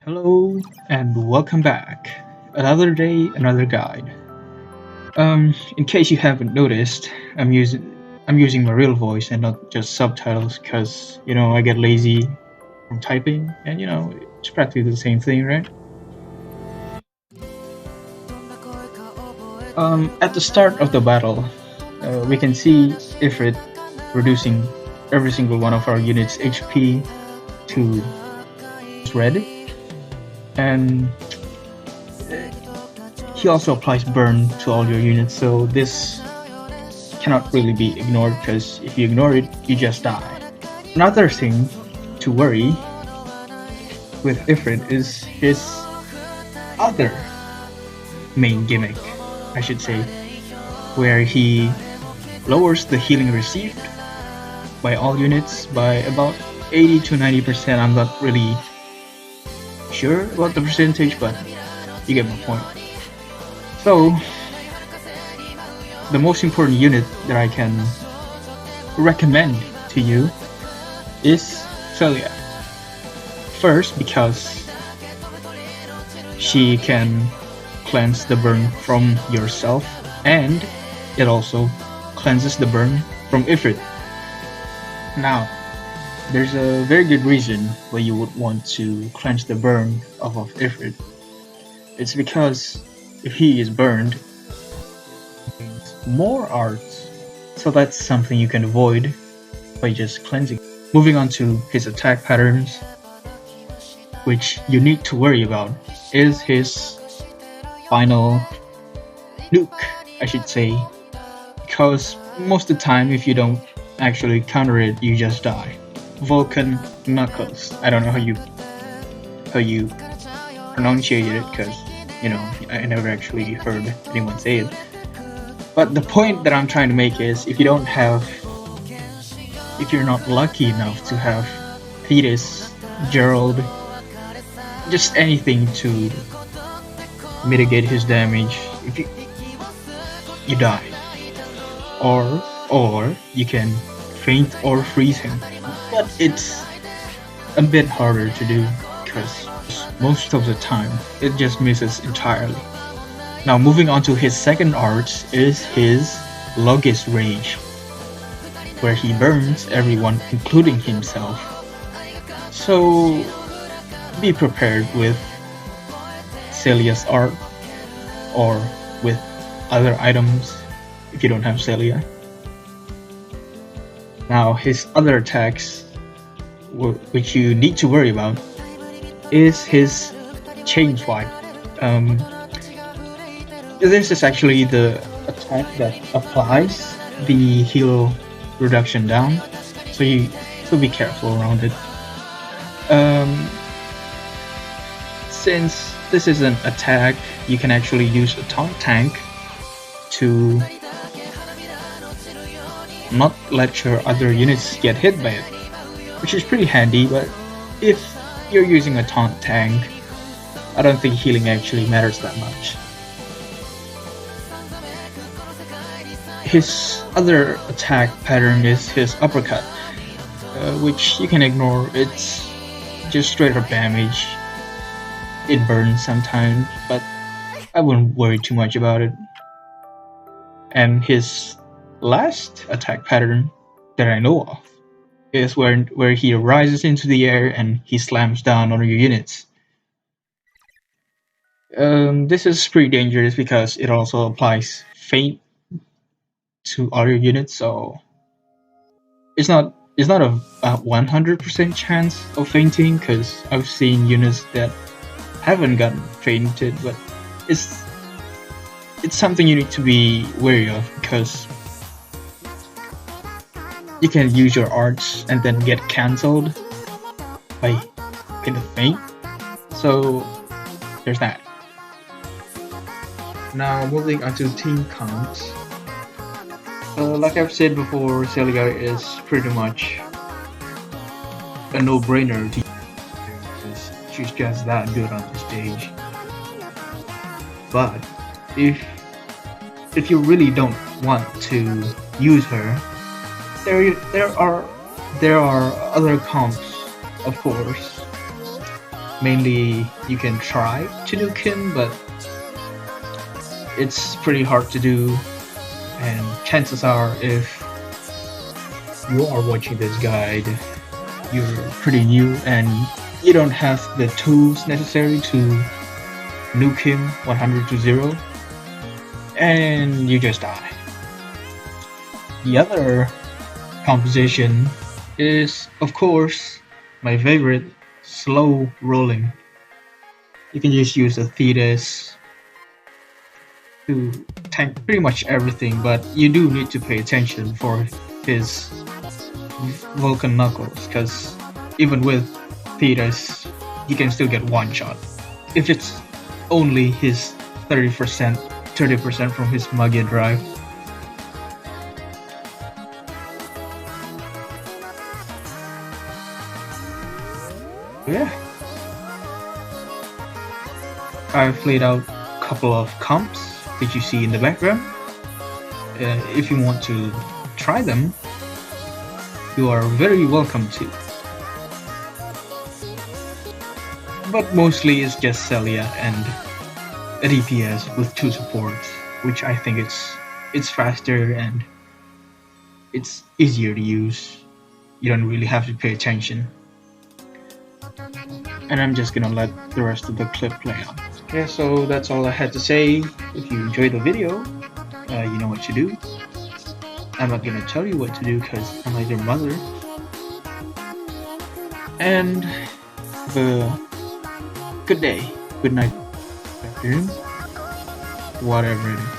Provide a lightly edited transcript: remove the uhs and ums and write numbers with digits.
Hello and welcome back. Another day, another guide. In case you haven't noticed, I'm using my real voice and not just subtitles because I get lazy from typing and it's practically the same thing, right? At the start of the battle, we can see Ifrit reducing every single one of our units' HP to red, and he also applies burn to all your units, so this cannot really be ignored because if you ignore it, you just die. Another thing to worry with Ifrit is his other main gimmick, I should say, where he lowers the healing received by all units by about 80 to 90%. I'm not really sure about the percentage, but you get my point. So, the most important unit that I can recommend to you is Celia. First, because she can cleanse the burn from yourself, and it also cleanses the burn from Ifrit. Now, there's a very good reason why you would want to cleanse the burn of Ifrit. It's because if he is burned, more arts, so that's something you can avoid by just cleansing. Moving on to his attack patterns, which you need to worry about is his final nuke, I should say, because most of the time if you don't actually counter it, you just die. Vulcan Knuckles. I don't know how you pronunciate it because I never actually heard anyone say it. But the point that I'm trying to make is if you're not lucky enough to have Thetis, Gerald, just anything to mitigate his damage, if you die. Or you can faint or freeze him. But it's a bit harder to do because most of the time it just misses entirely. Now moving on to his second art is his Logis Rage, where he burns everyone including himself. So be prepared with Celia's art or with other items if you don't have Celia. Now his other attacks, which you need to worry about, is his Chain Swipe. This is actually the attack that applies the heal reduction down, so be careful around it. Since this is an attack, you can actually use a taunt tank to not let your other units get hit by it, which is pretty handy. But if you're using a taunt tank, I don't think healing actually matters that much. His other attack pattern is his uppercut, which you can ignore. It's just straight up damage. It burns sometimes, but I wouldn't worry too much about it. And his last attack pattern that I know of is where he rises into the air and he slams down on your units. This is pretty dangerous because it also applies faint to all your units, so it's not a 100% chance of fainting, because I've seen units that haven't gotten fainted, but it's something you need to be wary of because you can use your arts and then get cancelled by kind of faint. So there's that. Now moving on to team counts. Like I've said before, Celia is pretty much a no-brainer to because she's just that good on the stage. But if you really don't want to use her, there are other comps, of course. Mainly, you can try to do Kim, but it's pretty hard to do. And chances are, if you are watching this guide, you're pretty new and you don't have the tools necessary to nuke him 100 to 0, and you just die. The other composition is, of course, my favorite, slow rolling. You can just use the Thetis to tank pretty much everything, but you do need to pay attention for his Vulcan Knuckles, because even with Thetis, you can still get one shot. If it's only his 30% from his Magia drive. Yeah. I've laid out a couple of comps that you see in the background. If you want to try them, you are very welcome to. But mostly it's just Celia and a DPS with 2 supports, which I think it's faster and it's easier to use. You don't really have to pay attention. And I'm just gonna let the rest of the clip play out. Okay, so that's all I had to say. If you enjoyed the video, you know what to do. I'm not gonna tell you what to do because I'm like your mother. And have a good day, good night, afternoon, whatever it is.